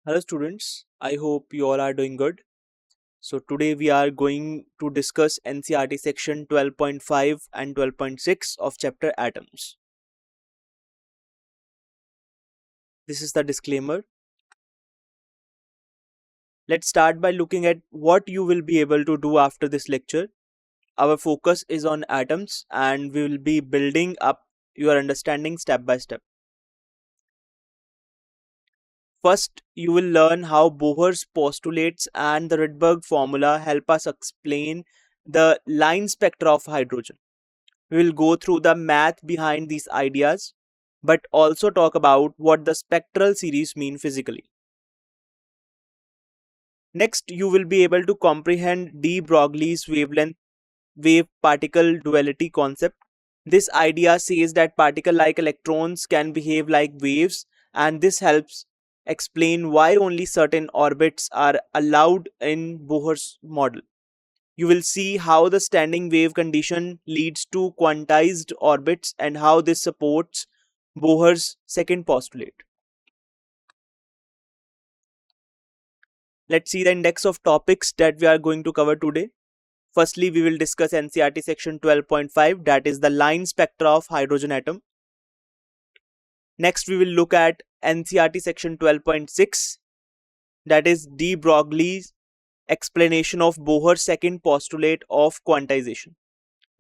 Hello students, I hope you all are doing good. So today we are going to discuss NCERT section 12.5 and 12.6 of chapter Atoms. This is the disclaimer. Let's start by looking at what you will be able to do after this lecture. Our focus is on atoms and we will be building up your understanding step by step. First, you will learn how Bohr's postulates and the Rydberg formula help us explain the line spectra of hydrogen. We will go through the math behind these ideas, but also talk about what the spectral series mean physically. Next, you will be able to comprehend de Broglie's wavelength wave-particle duality concept. This idea says that particle-like electrons can behave like waves, and this helps explain why only certain orbits are allowed in Bohr's model. You will see how the standing wave condition leads to quantized orbits and how this supports Bohr's second postulate. Let's see the index of topics that we are going to cover today. Firstly, we will discuss NCERT section 12.5, that is the line spectra of hydrogen atom. Next, we will look at NCERT section 12.6, that is de Broglie's explanation of Bohr's second postulate of quantization.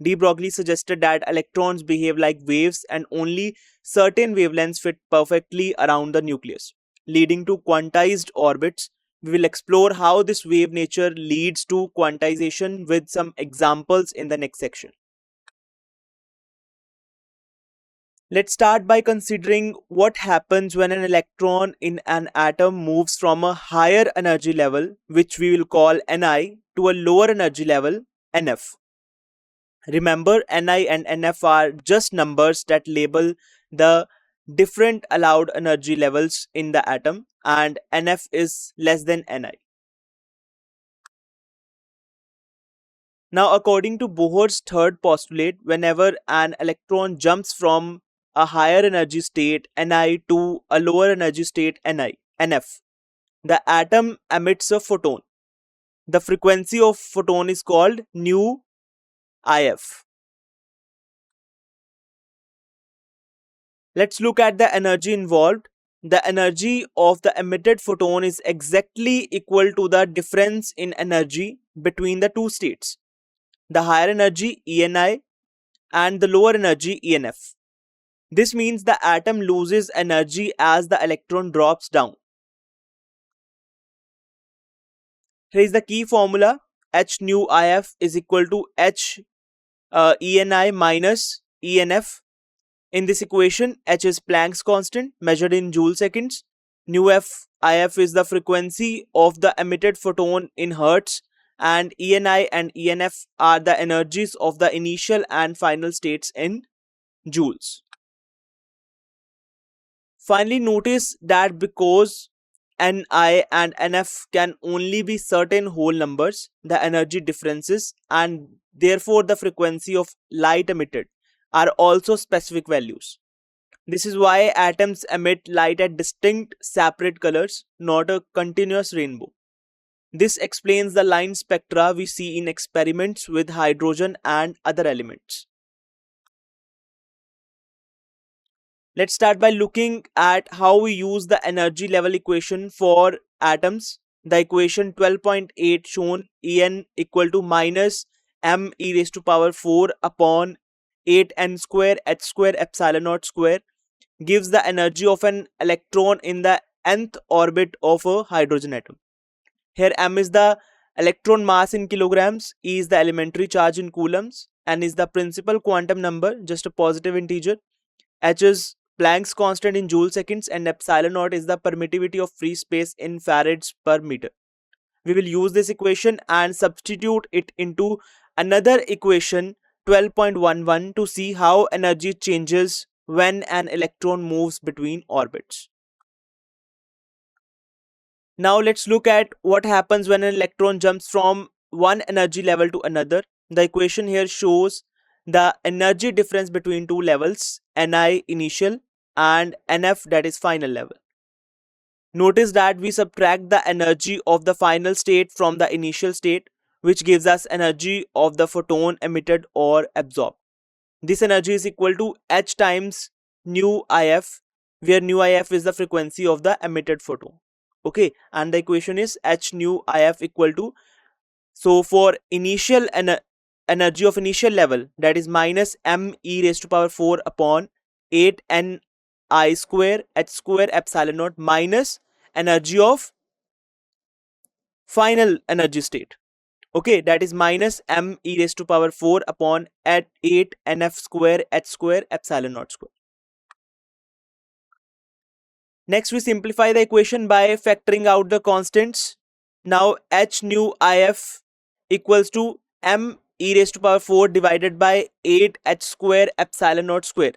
De Broglie suggested that electrons behave like waves and only certain wavelengths fit perfectly around the nucleus, leading to quantized orbits. We will explore how this wave nature leads to quantization with some examples in the next section. Let's start by considering what happens when an electron in an atom moves from a higher energy level, which we will call Ni, to a lower energy level, Nf. Remember, Ni and Nf are just numbers that label the different allowed energy levels in the atom, and Nf is less than Ni. Now, according to Bohr's third postulate, whenever an electron jumps from a higher energy state Ni to a lower energy state Nf, the atom emits a photon. The frequency of photon is called nu if. Let's look at the energy involved. The energy of the emitted photon is exactly equal to the difference in energy between the two states, the higher energy ENI and the lower energy ENF. This means the atom loses energy as the electron drops down. Here is the key formula. H nu if is equal to H ENI minus ENF. In this equation, H is Planck's constant measured in joule seconds. Nu if is the frequency of the emitted photon in hertz, and ENI and ENF are the energies of the initial and final states in joules. Finally, notice that because Ni and Nf can only be certain whole numbers, the energy differences and therefore the frequency of light emitted are also specific values. This is why atoms emit light at distinct separate colors, not a continuous rainbow. This explains the line spectra we see in experiments with hydrogen and other elements. Let's start by looking at how we use the energy level equation for atoms. The equation 12.8 shown En equal to minus m e raised to power 4 upon 8n square h square epsilon naught square gives the energy of an electron in the nth orbit of a hydrogen atom. Here m is the electron mass in kilograms, e is the elementary charge in coulombs, n is the principal quantum number, just a positive integer, h is Planck's constant in joule seconds, and epsilon naught is the permittivity of free space in farads per meter. We will use this equation and substitute it into another equation 12.11 to see how energy changes when an electron moves between orbits. Now let's look at what happens when an electron jumps from one energy level to another. The equation here shows the energy difference between two levels, Ni initial and Nf that is final level. Notice that we subtract the energy of the final state from the initial state, which gives us energy of the photon emitted or absorbed. This energy is equal to h times nu if, where nu if is the frequency of the emitted photon. Okay, and the equation is h nu if equal to, so for initial energy of initial level, that is minus m e raised to power 4 upon 8 n I square h square epsilon naught minus energy of final energy state. Okay, that is minus m e raised to power 4 upon at 8 nf square h square epsilon naught square. Next, we simplify the equation by factoring out the constants. Now h nu if equals to m e raised to power 4 divided by 8 h square epsilon naught square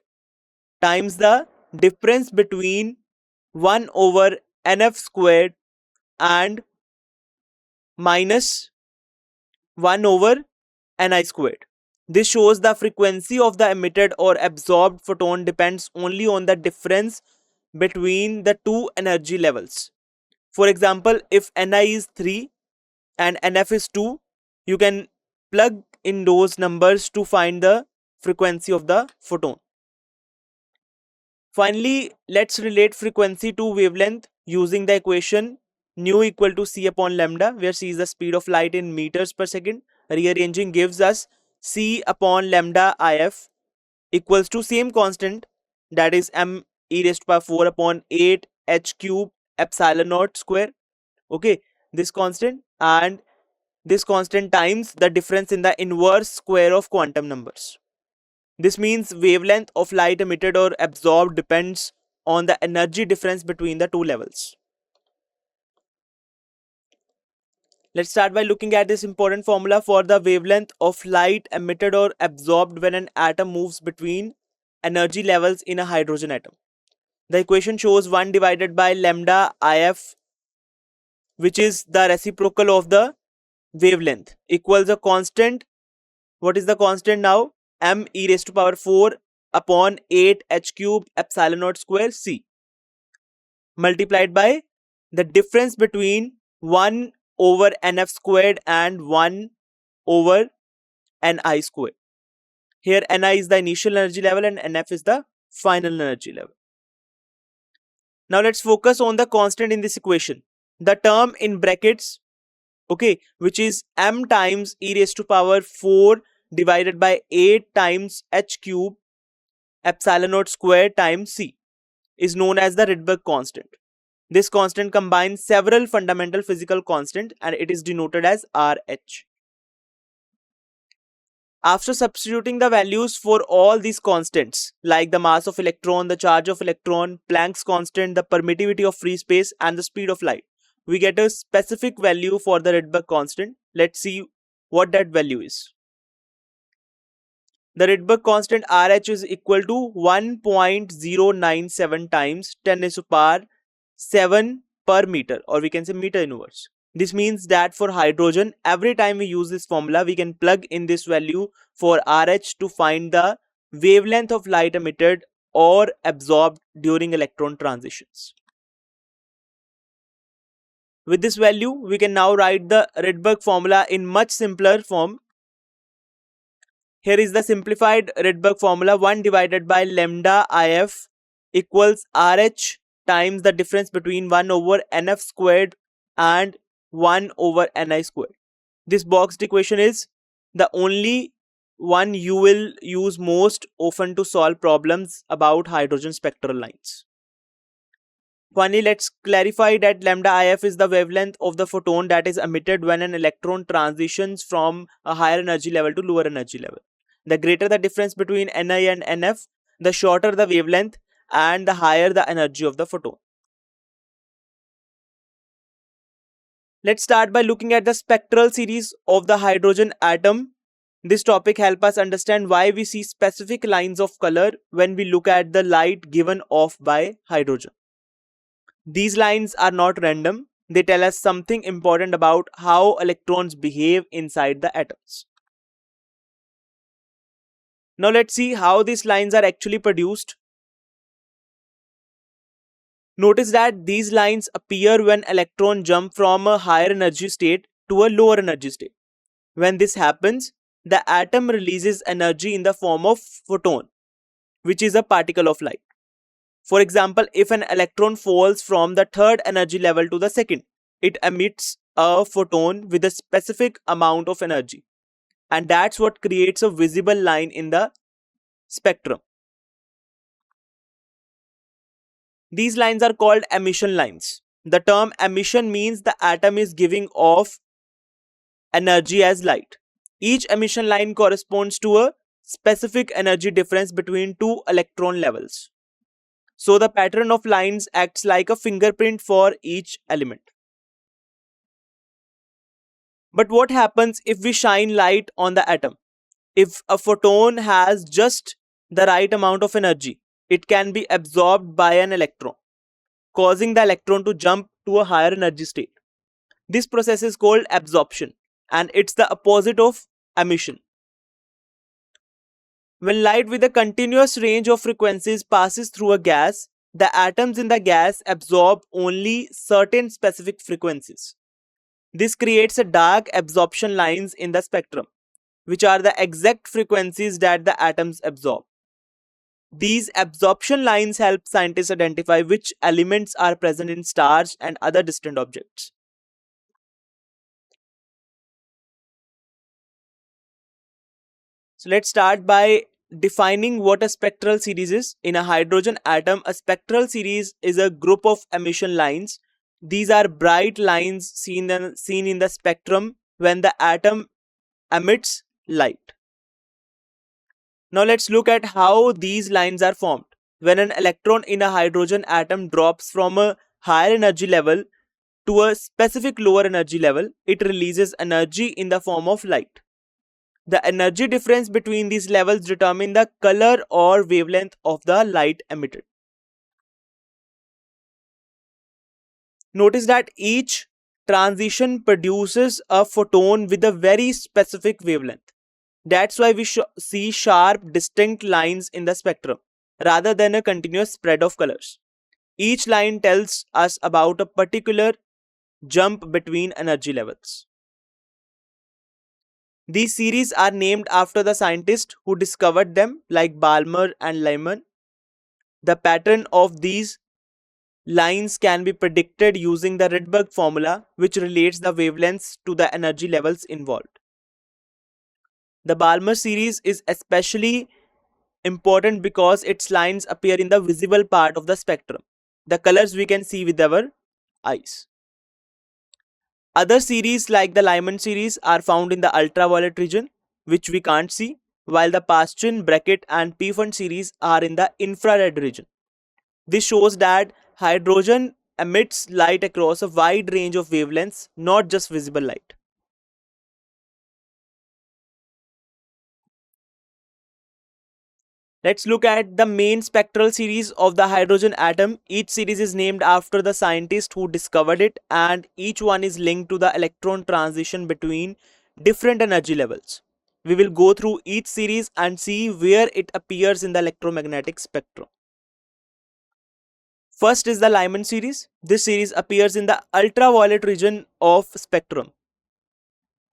times the difference between 1 over nf squared and minus 1 over ni squared. This shows the frequency of the emitted or absorbed photon depends only on the difference between the two energy levels. For example, if Ni is 3 and Nf is 2, you can plug in those numbers to find the frequency of the photon. Finally, let's relate frequency to wavelength using the equation nu equal to c upon lambda, where c is the speed of light in meters per second. Rearranging gives us c upon lambda if equals to same constant, that is m e raised to power 4 upon 8 h cube epsilon naught square. Okay, this constant and this constant times the difference in the inverse square of quantum numbers. This means wavelength of light emitted or absorbed depends on the energy difference between the two levels. Let's start by looking at this important formula for the wavelength of light emitted or absorbed when an atom moves between energy levels in a hydrogen atom. The equation shows 1 divided by lambda if, which is the reciprocal of the wavelength, equals a constant. What is the constant now? M e raised to power 4 upon 8 h cube epsilon naught square c, multiplied by the difference between 1 over nf squared and 1 over ni squared. Here ni is the initial energy level and nf is the final energy level. Now let's focus on the constant in this equation. The term in brackets, okay, which is m times e raised to power 4 divided by 8 times h cube epsilon naught square times c, is known as the Rydberg constant. This constant combines several fundamental physical constants and it is denoted as Rh. After substituting the values for all these constants like the mass of electron, the charge of electron, Planck's constant, the permittivity of free space and the speed of light, we get a specific value for the Rydberg constant. Let's see what that value is. The Rydberg constant Rh is equal to 1.097 times 10 raised to power 7 per meter, or we can say meter inverse. This means that for hydrogen, every time we use this formula, we can plug in this value for Rh to find the wavelength of light emitted or absorbed during electron transitions. With this value, we can now write the Rydberg formula in much simpler form. Here is the simplified Rydberg formula: 1 divided by lambda if equals Rh times the difference between 1 over nf squared and 1 over ni squared. This boxed equation is the only one you will use most often to solve problems about hydrogen spectral lines. Finally, let's clarify that lambda if is the wavelength of the photon that is emitted when an electron transitions from a higher energy level to lower energy level. The greater the difference between Ni and Nf, the shorter the wavelength and the higher the energy of the photon. Let's start by looking at the spectral series of the hydrogen atom. This topic helps us understand why we see specific lines of color when we look at the light given off by hydrogen. These lines are not random. They tell us something important about how electrons behave inside the atoms. Now let's see how these lines are actually produced. Notice that these lines appear when electrons jump from a higher energy state to a lower energy state. When this happens, the atom releases energy in the form of photon, which is a particle of light. For example, if an electron falls from the third energy level to the second, it emits a photon with a specific amount of energy. And that's what creates a visible line in the spectrum. These lines are called emission lines. The term emission means the atom is giving off energy as light. Each emission line corresponds to a specific energy difference between two electron levels. So the pattern of lines acts like a fingerprint for each element. But what happens if we shine light on the atom? If a photon has just the right amount of energy, it can be absorbed by an electron, causing the electron to jump to a higher energy state. This process is called absorption, and it's the opposite of emission. When light with a continuous range of frequencies passes through a gas, the atoms in the gas absorb only certain specific frequencies. This creates a dark absorption lines in the spectrum, which are the exact frequencies that the atoms absorb. These absorption lines help scientists identify which elements are present in stars and other distant objects. So let's start by defining what a spectral series is. In a hydrogen atom, a spectral series is a group of emission lines. These are bright lines seen in the spectrum when the atom emits light. Now let's look at how these lines are formed. When an electron in a hydrogen atom drops from a higher energy level to a specific lower energy level, it releases energy in the form of light. The energy difference between these levels determine the color or wavelength of the light emitted. Notice that each transition produces a photon with a very specific wavelength. That's why we see sharp, distinct lines in the spectrum, rather than a continuous spread of colors. Each line tells us about a particular jump between energy levels. These series are named after the scientists who discovered them, like Balmer and Lyman. The pattern of these lines can be predicted using the Rydberg formula, which relates the wavelengths to the energy levels involved. The Balmer series is especially important because its lines appear in the visible part of the spectrum, the colors we can see with our eyes. Other series like the Lyman series are found in the ultraviolet region, which we can't see, while the Paschen, Brackett and Pfund series are in the infrared region. This shows that hydrogen emits light across a wide range of wavelengths, not just visible light. Let's look at the main spectral series of the hydrogen atom. Each series is named after the scientist who discovered it, and each one is linked to the electron transition between different energy levels. We will go through each series and see where it appears in the electromagnetic spectrum. First is the Lyman series. This series appears in the ultraviolet region of spectrum.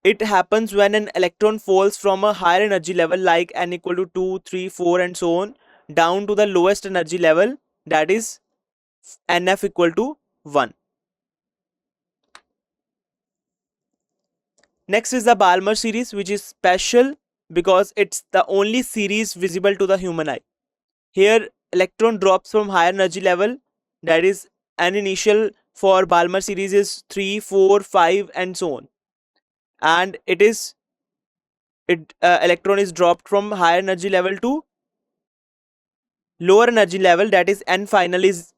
It happens when an electron falls from a higher energy level like n equal to 2, 3, 4 and so on down to the lowest energy level, that is nf equal to 1. Next is the Balmer series, which is special because it's the only series visible to the human eye. Here electron drops from higher energy level, that is n initial for Balmer series is 3, 4, 5 and so on, and electron is dropped from higher energy level to lower energy level, that is n final is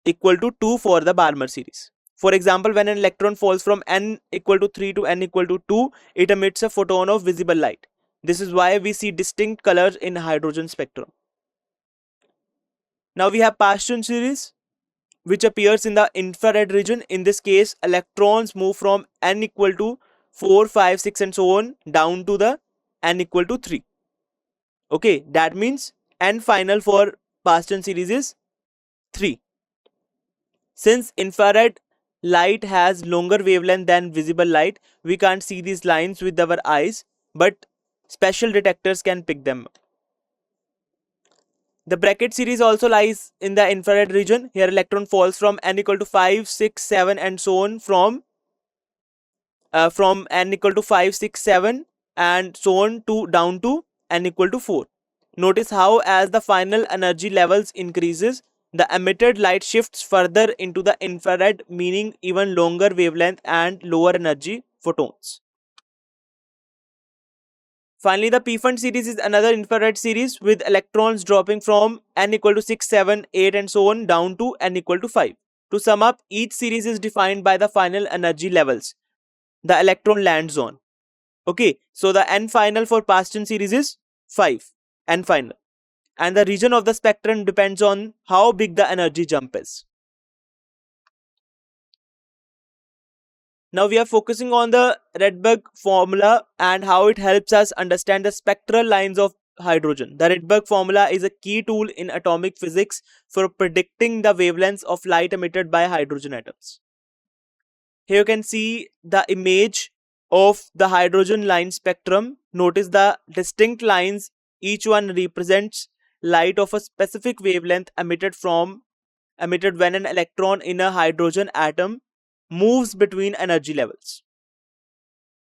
equal to 2 for the Balmer series. For example, when an electron falls from n equal to 3 to n equal to 2, it emits a photon of visible light. This is why we see distinct colors in hydrogen spectrum. Now we have Paschen series, which appears in the infrared region. In this case, electrons move from n equal to 4, 5, 6 and so on down to the n equal to 3. Okay, that means n final for Paschen series is 3. Since infrared light has longer wavelength than visible light, we can't see these lines with our eyes, but special detectors can pick them. The bracket series also lies in the infrared region. Here electron falls from n equal to 5, 6, 7 and so on from n equal to 5, 6, 7 and so on to down to n equal to 4. Notice how as the final energy levels increases, the emitted light shifts further into the infrared, meaning even longer wavelength and lower energy photons. Finally, the P-Fund series is another infrared series with electrons dropping from n equal to 6, 7, 8 and so on down to n equal to 5. To sum up, each series is defined by the final energy levels the electron lands on. Okay, so the n final for Paston series is 5, n final. And the region of the spectrum depends on how big the energy jump is. Now we are focusing on the Rydberg formula and how it helps us understand the spectral lines of hydrogen. The Rydberg formula is a key tool in atomic physics for predicting the wavelengths of light emitted by hydrogen atoms. Here you can see the image of the hydrogen line spectrum. Notice the distinct lines, each one represents light of a specific wavelength emitted when an electron in a hydrogen atom moves between energy levels.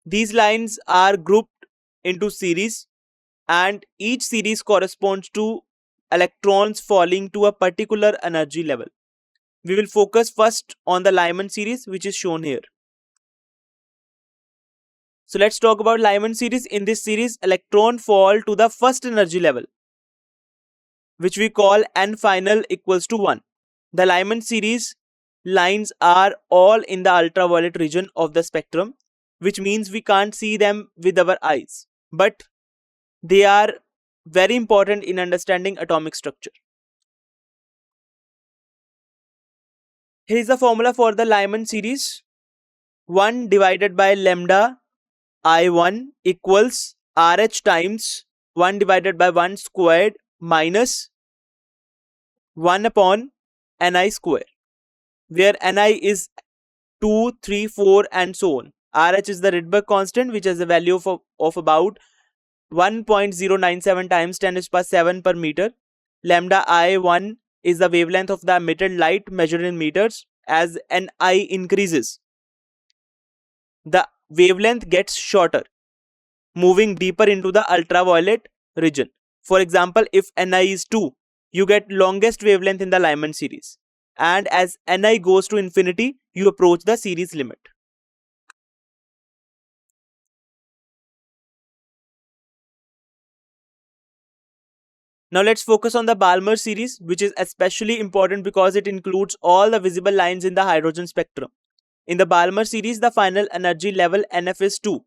These lines are grouped into series and each series corresponds to electrons falling to a particular energy level. We will focus first on the Lyman series, which is shown here. So let's talk about Lyman series. In this series, electrons fall to the first energy level, which we call n final equals to 1. The Lyman series lines are all in the ultraviolet region of the spectrum, which means we can't see them with our eyes, but they are very important in understanding atomic structure. Here is the formula for the Lyman series. 1 divided by lambda I1 equals RH times 1 divided by 1 squared minus 1 upon Ni square, where Ni is 2, 3, 4 and so on. RH is the Rydberg constant, which has a value of about 1.097 times 10 to the power 7 per meter. Lambda I1 is the wavelength of the emitted light measured in meters. As Ni increases, the wavelength gets shorter, moving deeper into the ultraviolet region. For example, if Ni is 2, you get longest wavelength in the Lyman series. And as Ni goes to infinity, you approach the series limit. Now let's focus on the Balmer series, which is especially important because it includes all the visible lines in the hydrogen spectrum. In the Balmer series, the final energy level NF is 2.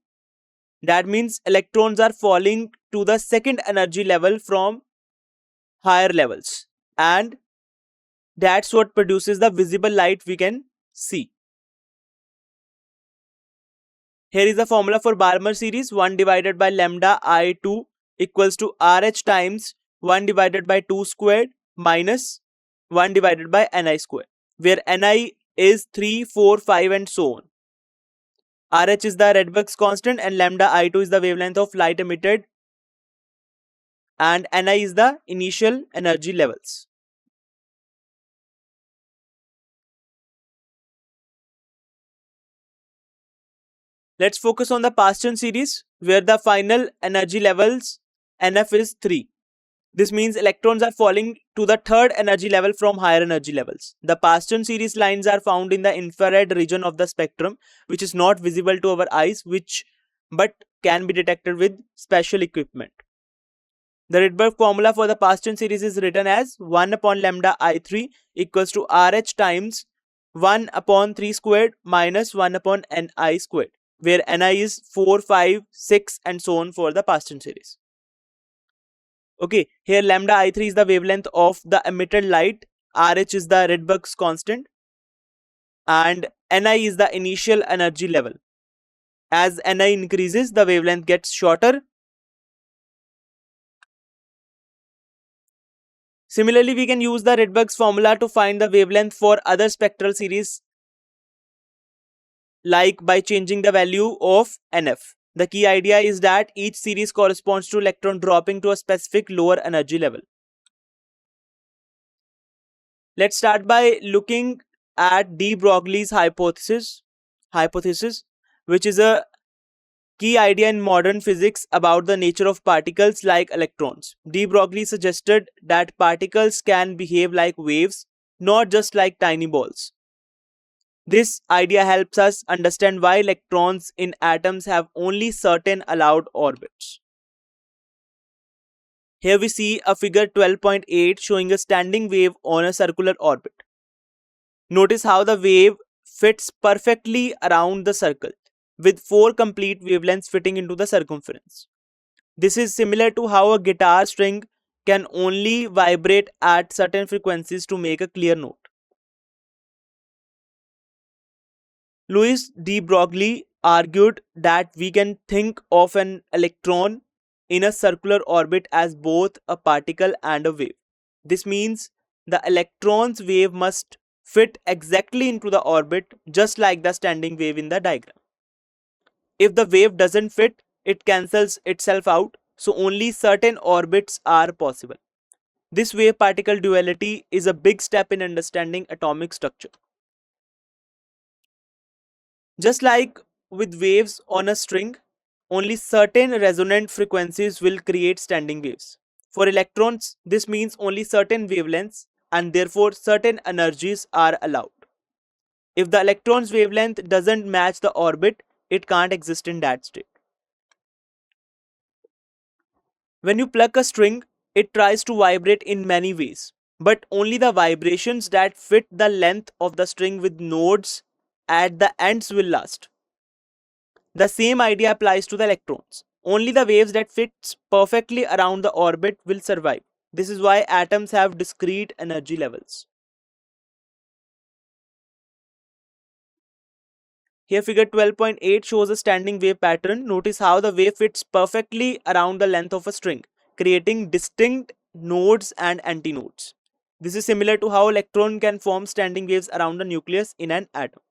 That means electrons are falling to the second energy level from higher levels. And that's what produces the visible light we can see. Here is the formula for Balmer series. 1 divided by lambda I2 equals to RH times 1 divided by 2 squared minus 1 divided by Ni squared, where Ni is 3, 4, 5 and so on. RH is the Rydberg's constant and lambda I2 is the wavelength of light emitted and Ni is the initial energy levels. Let's focus on the Paston series, where the final energy levels NF is 3. This means electrons are falling to the third energy level from higher energy levels. The Paston series lines are found in the infrared region of the spectrum, which is not visible to our eyes, but can be detected with special equipment. The Rydberg formula for the Paston series is written as 1 upon lambda I3 equals to RH times 1 upon 3 squared minus 1 upon Ni squared, where Ni is 4, 5, 6 and so on for the Paston series. Okay, here lambda I3 is the wavelength of the emitted light, RH is the Rydberg's constant and Ni is the initial energy level. As Ni increases, the wavelength gets shorter. Similarly, we can use the Rydberg's formula to find the wavelength for other spectral series, like by changing the value of NF. The key idea is that each series corresponds to electron dropping to a specific lower energy level. Let's start by looking at de Broglie's hypothesis, which is a key idea in modern physics about the nature of particles like electrons. De Broglie suggested that particles can behave like waves, not just like tiny balls. This idea helps us understand why electrons in atoms have only certain allowed orbits. Here we see a figure 12.8 showing a standing wave on a circular orbit. Notice how the wave fits perfectly around the circle, with 4 complete wavelengths fitting into the circumference. This is similar to how a guitar string can only vibrate at certain frequencies to make a clear note. Louis de Broglie argued that we can think of an electron in a circular orbit as both a particle and a wave. This means the electron's wave must fit exactly into the orbit, just like the standing wave in the diagram. If the wave doesn't fit, it cancels itself out, so only certain orbits are possible. This wave-particle duality is a big step in understanding atomic structure. Just like with waves on a string, only certain resonant frequencies will create standing waves. For electrons, this means only certain wavelengths and therefore certain energies are allowed. If the electron's wavelength doesn't match the orbit, it can't exist in that state. When you pluck a string, it tries to vibrate in many ways, but only the vibrations that fit the length of the string with nodes at the ends will last. The same idea applies to the electrons. Only the waves that fits perfectly around the orbit will survive. This is why atoms have discrete energy levels. Here figure 12.8 shows a standing wave pattern. Notice how the wave fits perfectly around the length of a string, creating distinct nodes and antinodes. This is similar to how electron can form standing waves around the nucleus in an atom.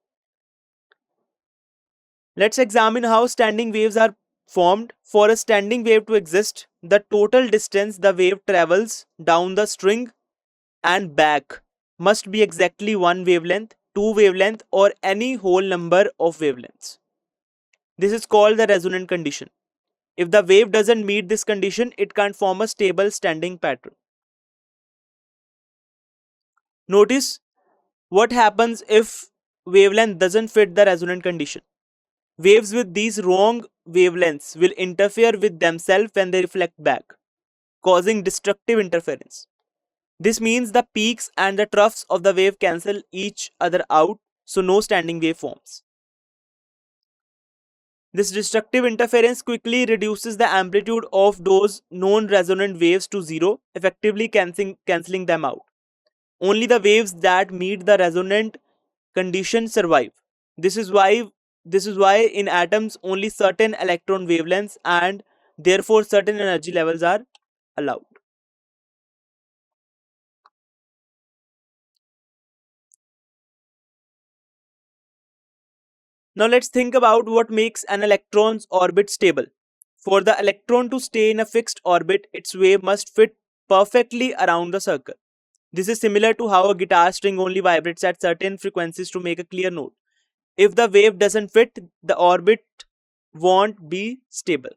Let's examine how standing waves are formed. For a standing wave to exist, the total distance the wave travels down the string and back must be exactly one wavelength, two wavelength, or any whole number of wavelengths. This is called the resonant condition. If the wave doesn't meet this condition, it can't form a stable standing pattern. Notice what happens if wavelength doesn't fit the resonant condition. Waves with these wrong wavelengths will interfere with themselves when they reflect back, causing destructive interference. This means the peaks and the troughs of the wave cancel each other out, so no standing wave forms. This destructive interference quickly reduces the amplitude of those non-resonant waves to zero, effectively cancelling them out. Only the waves that meet the resonant condition survive. This is why in atoms only certain electron wavelengths and therefore certain energy levels are allowed. Now let's think about what makes an electron's orbit stable. For the electron to stay in a fixed orbit, its wave must fit perfectly around the circle. This is similar to how a guitar string only vibrates at certain frequencies to make a clear note. If the wave doesn't fit, the orbit won't be stable.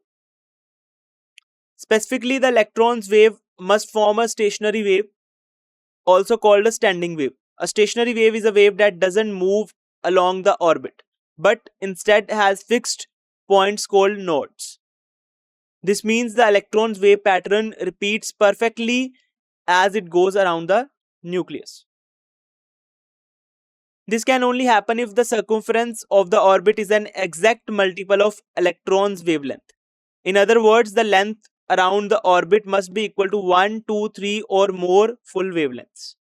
Specifically, the electron's wave must form a stationary wave, also called a standing wave. A stationary wave is a wave that doesn't move along the orbit, but instead has fixed points called nodes. This means the electron's wave pattern repeats perfectly as it goes around the nucleus. This can only happen if the circumference of the orbit is an exact multiple of electron's wavelength. In other words, the length around the orbit must be equal to 1, 2, 3 or more full wavelengths.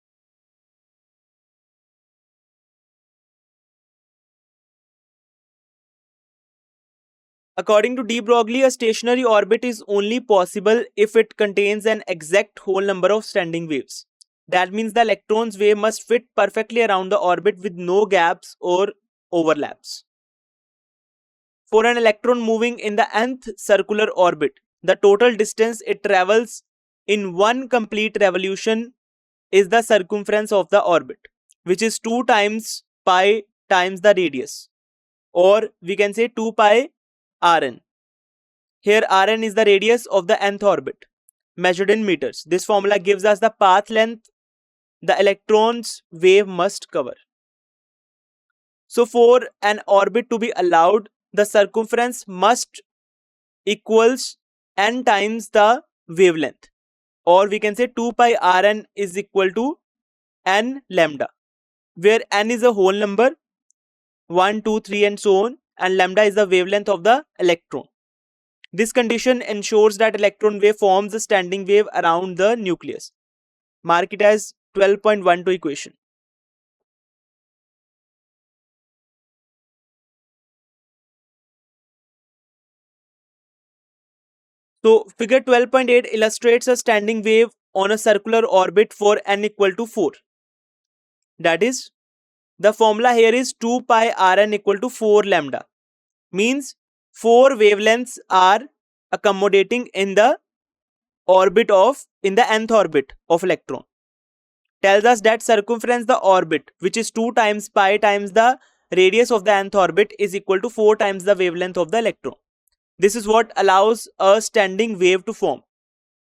According to de Broglie, a stationary orbit is only possible if it contains an exact whole number of standing waves. That means the electron's wave must fit perfectly around the orbit with no gaps or overlaps. For an electron moving in the nth circular orbit, the total distance it travels in one complete revolution is the circumference of the orbit, which is 2 times pi times the radius, or we can say 2 pi Rn. Here Rn is the radius of the nth orbit, measured in meters. This formula gives us the path length the electron's wave must cover. So for an orbit to be allowed, the circumference must equals n times the wavelength, or we can say 2 pi Rn is equal to n lambda, where n is a whole number, 1, 2, 3 and so on, and lambda is the wavelength of the electron. This condition ensures that electron wave forms a standing wave around the nucleus. Mark it as 12.12 equation. So figure 12.8 illustrates a standing wave on a circular orbit for n equal to 4. That is, the formula here is 2 pi Rn equal to 4 lambda. Means 4 wavelengths are accommodating in the nth orbit of electron. Tells us that circumference the orbit, which is 2 times pi times the radius of the nth orbit, is equal to 4 times the wavelength of the electron. This is what allows a standing wave to form.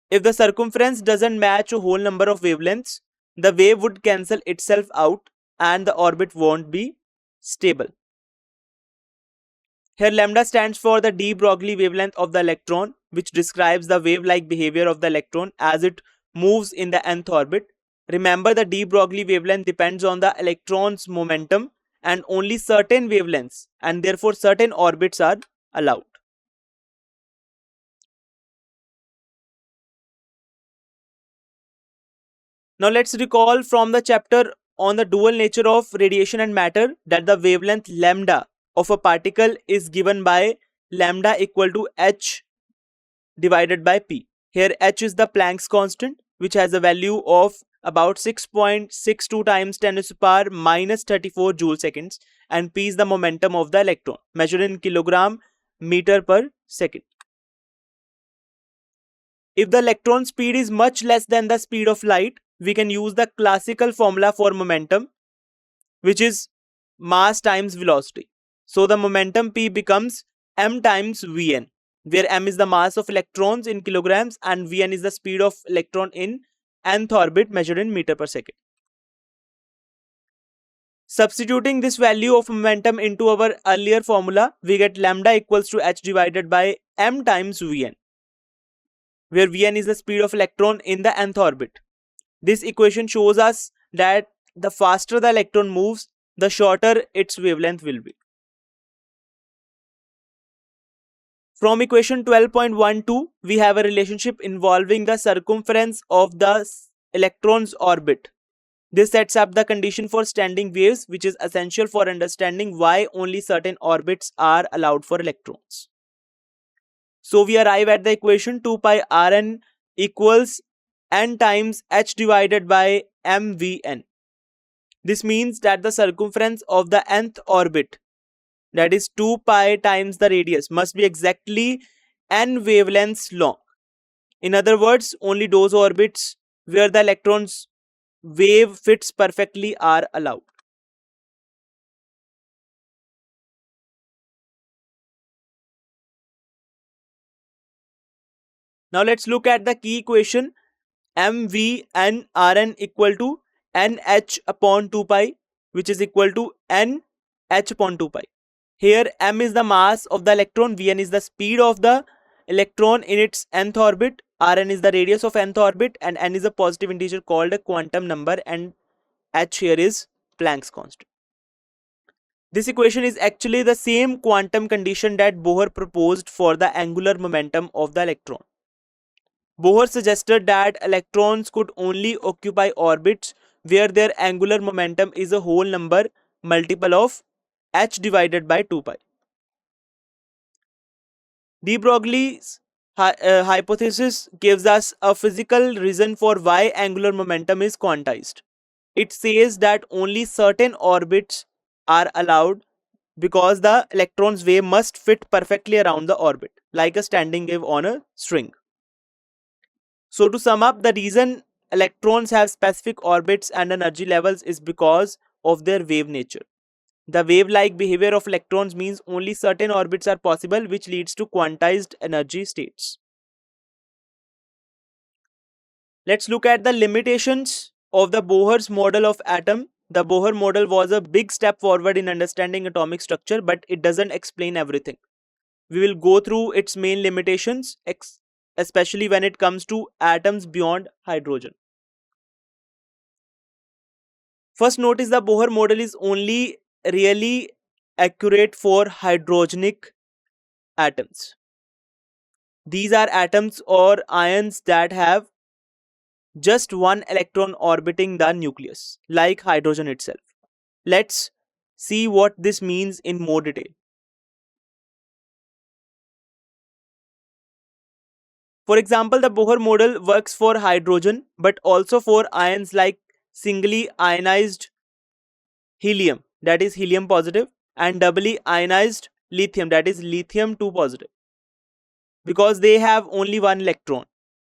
If the circumference doesn't match a whole number of wavelengths, the wave would cancel itself out and the orbit won't be stable. Here lambda stands for the de Broglie wavelength of the electron, which describes the wave-like behavior of the electron as it moves in the nth orbit. Remember, the de Broglie wavelength depends on the electron's momentum, and only certain wavelengths and therefore certain orbits are allowed. Now let's recall from the chapter on the dual nature of radiation and matter that the wavelength lambda of a particle is given by lambda equal to h divided by p. Here h is the Planck's constant, which has a value of about 6.62 times 10 to the power minus 34 joule seconds, and p is the momentum of the electron, measured in kilogram meter per second. If the electron speed is much less than the speed of light, we can use the classical formula for momentum, which is mass times velocity. So the momentum p becomes m times vn, where m is the mass of electrons in kilograms and vn is the speed of electron in nth orbit measured in meter per second. Substituting this value of momentum into our earlier formula, we get lambda equals to h divided by m times vn, where vn is the speed of electron in the nth orbit. This equation shows us that the faster the electron moves, the shorter its wavelength will be. From equation 12.12, we have a relationship involving the circumference of the electron's orbit. This sets up the condition for standing waves, which is essential for understanding why only certain orbits are allowed for electrons. So we arrive at the equation 2 pi Rn equals n times h divided by mvn. This means that the circumference of the nth orbit, that is 2 pi times the radius, must be exactly n wavelengths long. In other words, only those orbits where the electron's wave fits perfectly are allowed. Now let's look at the key equation mvn equal to nh upon 2 pi, which is equal to nh upon 2 pi. Here m is the mass of the electron, vn is the speed of the electron in its nth orbit, rn is the radius of nth orbit, and n is a positive integer called a quantum number, and h here is Planck's constant. This equation is actually the same quantum condition that Bohr proposed for the angular momentum of the electron. Bohr suggested that electrons could only occupy orbits where their angular momentum is a whole number multiple of h divided by 2 pi. De Broglie's hypothesis gives us a physical reason for why angular momentum is quantized. It says that only certain orbits are allowed because the electron's wave must fit perfectly around the orbit, like a standing wave on a string. So, to sum up, the reason electrons have specific orbits and energy levels is because of their wave nature. The wave-like behavior of electrons means only certain orbits are possible, which leads to quantized energy states. Let's look at the limitations of the Bohr's model of atom. The Bohr model was a big step forward in understanding atomic structure, but it doesn't explain everything. We will go through its main limitations, especially when it comes to atoms beyond hydrogen. First, notice the Bohr model is only really accurate for hydrogenic atoms. These are atoms or ions that have just one electron orbiting the nucleus, like hydrogen itself. Let's see what this means in more detail. For example, the Bohr model works for hydrogen but also for ions like singly ionized helium, that is helium positive, and doubly ionized lithium, that is lithium 2 positive, because they have only one electron.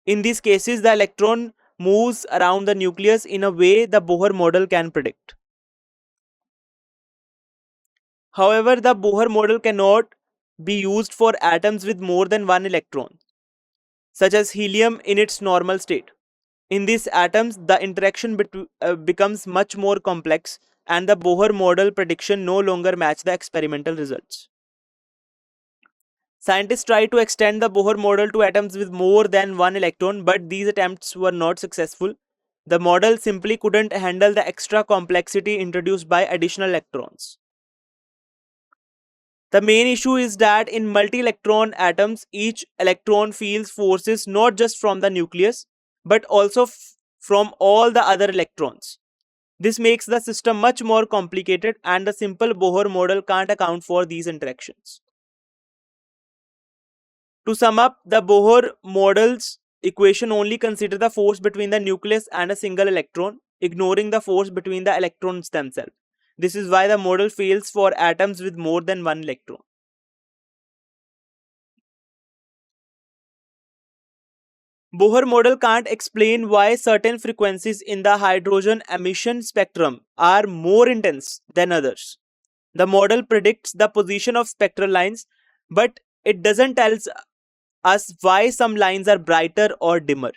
In these cases, the electron moves around the nucleus in a way the Bohr model can predict. However, the Bohr model cannot be used for atoms with more than one electron, such as helium in its normal state. In these atoms, the interaction becomes much more complex, and the Bohr model prediction no longer match the experimental results. Scientists tried to extend the Bohr model to atoms with more than one electron, but these attempts were not successful. The model simply couldn't handle the extra complexity introduced by additional electrons. The main issue is that in multi-electron atoms, each electron feels forces not just from the nucleus, but also from all the other electrons. This makes the system much more complicated, and the simple Bohr model can't account for these interactions. To sum up, the Bohr model's equation only considers the force between the nucleus and a single electron, ignoring the force between the electrons themselves. This is why the model fails for atoms with more than one electron. Bohr model can't explain why certain frequencies in the hydrogen emission spectrum are more intense than others. The model predicts the position of spectral lines, but it doesn't tell us why some lines are brighter or dimmer.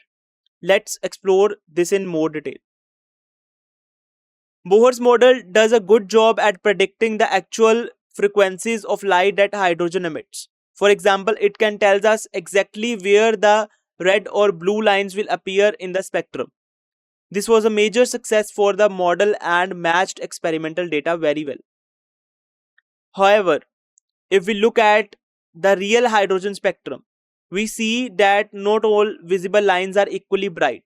Let's explore this in more detail. Bohr's model does a good job at predicting the actual frequencies of light that hydrogen emits. For example, it can tell us exactly where the red or blue lines will appear in the spectrum. This was a major success for the model and matched experimental data very well. However, if we look at the real hydrogen spectrum, we see that not all visible lines are equally bright.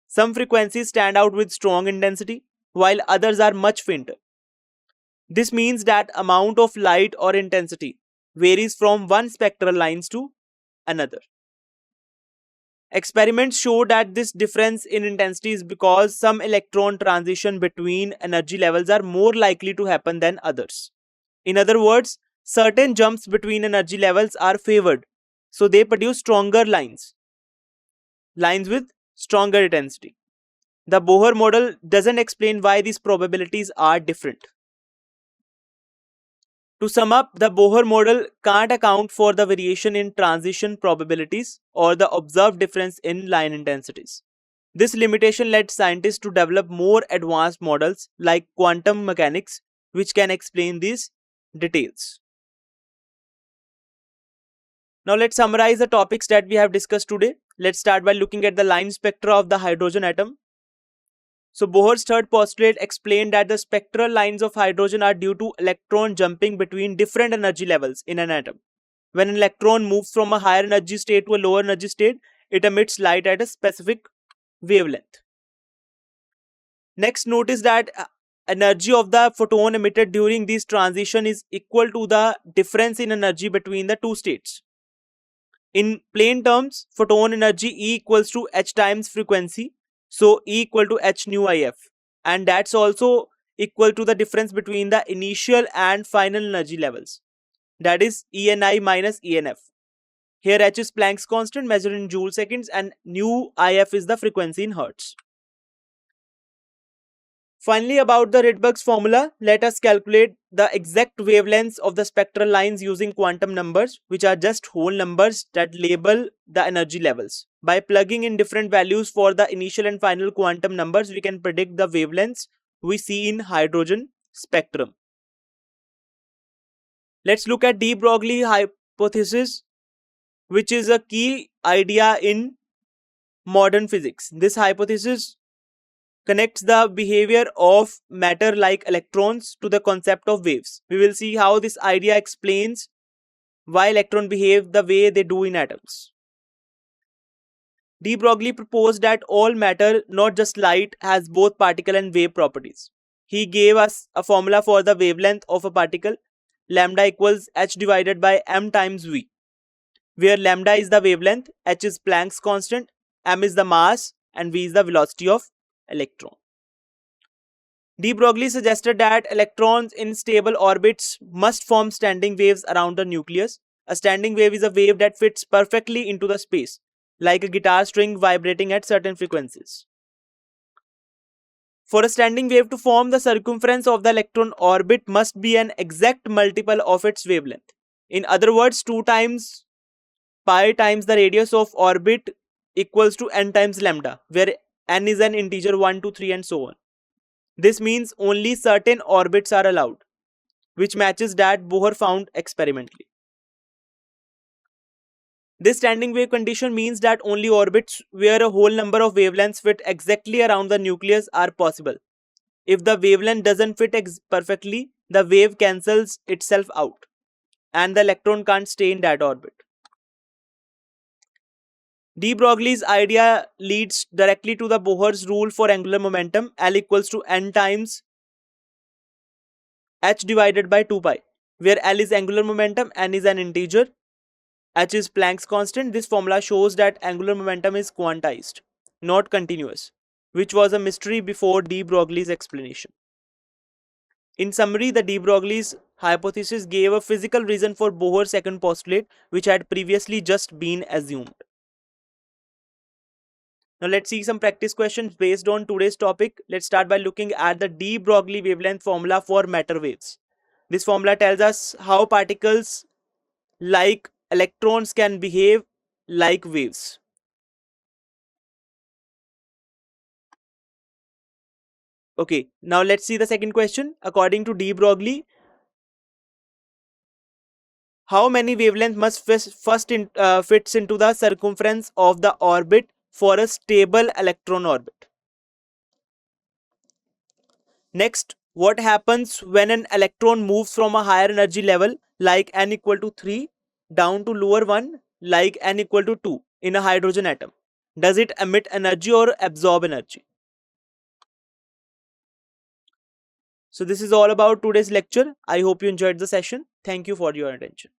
Some frequencies stand out with strong intensity, while others are much fainter. This means that amount of light or intensity varies from one spectral lines to another. Experiments show that this difference in intensity is because some electron transition between energy levels are more likely to happen than others. In other words, certain jumps between energy levels are favored, so they produce stronger lines with stronger intensity. The Bohr model doesn't explain why these probabilities are different. To sum up, the Bohr model can't account for the variation in transition probabilities or the observed difference in line intensities. This limitation led scientists to develop more advanced models like quantum mechanics, which can explain these details. Now let's summarize the topics that we have discussed today. Let's start by looking at the line spectra of the hydrogen atom. So Bohr's third postulate explained that the spectral lines of hydrogen are due to electron jumping between different energy levels in an atom. When an electron moves from a higher energy state to a lower energy state, it emits light at a specific wavelength. Next, notice that energy of the photon emitted during this transition is equal to the difference in energy between the two states. In plain terms, photon energy E equals to h times frequency. So E equal to h nu IF. And that's also equal to the difference between the initial and final energy levels. That is ENI minus ENF. Here h is Planck's constant measured in joule seconds and nu IF is the frequency in hertz. Finally, about the Rydberg's formula, let us calculate the exact wavelengths of the spectral lines using quantum numbers, which are just whole numbers that label the energy levels. By plugging in different values for the initial and final quantum numbers, we can predict the wavelengths we see in hydrogen spectrum. Let's look at de Broglie hypothesis, which is a key idea in modern physics. This hypothesis connects the behavior of matter like electrons to the concept of waves. We will see how this idea explains why electrons behave the way they do in atoms. De Broglie proposed that all matter, not just light, has both particle and wave properties. He gave us a formula for the wavelength of a particle, lambda equals h divided by m times v, where lambda is the wavelength, h is Planck's constant, m is the mass, and v is the velocity of electron. De Broglie suggested that electrons in stable orbits must form standing waves around the nucleus. A standing wave is a wave that fits perfectly into the space, like a guitar string vibrating at certain frequencies. For a standing wave to form, the circumference of the electron orbit must be an exact multiple of its wavelength. In other words, 2 times pi times the radius of orbit equals to n times lambda, where n is an integer 1, 2, 3 and so on. This means only certain orbits are allowed, which matches that Bohr found experimentally. This standing wave condition means that only orbits where a whole number of wavelengths fit exactly around the nucleus are possible. If the wavelength doesn't fit perfectly, the wave cancels itself out and the electron can't stay in that orbit. De Broglie's idea leads directly to the Bohr's rule for angular momentum, L equals to n times h divided by 2 pi, where L is angular momentum, n is an integer, h is Planck's constant. This formula shows that angular momentum is quantized, not continuous, which was a mystery before de Broglie's explanation. In summary, the de Broglie's hypothesis gave a physical reason for Bohr's second postulate, which had previously just been assumed. Now let's see some practice questions based on today's topic. Let's start by looking at the de Broglie wavelength formula for matter waves. This formula tells us how particles like electrons can behave like waves. Okay, now let's see the second question. According to de Broglie, how many wavelengths must fits into the circumference of the orbit for a stable electron orbit? Next, what happens when an electron moves from a higher energy level like n equal to 3 down to lower one like n equal to 2 in a hydrogen atom? Does it emit energy or absorb energy? So this is all about today's lecture. I hope you enjoyed the session. Thank you for your attention.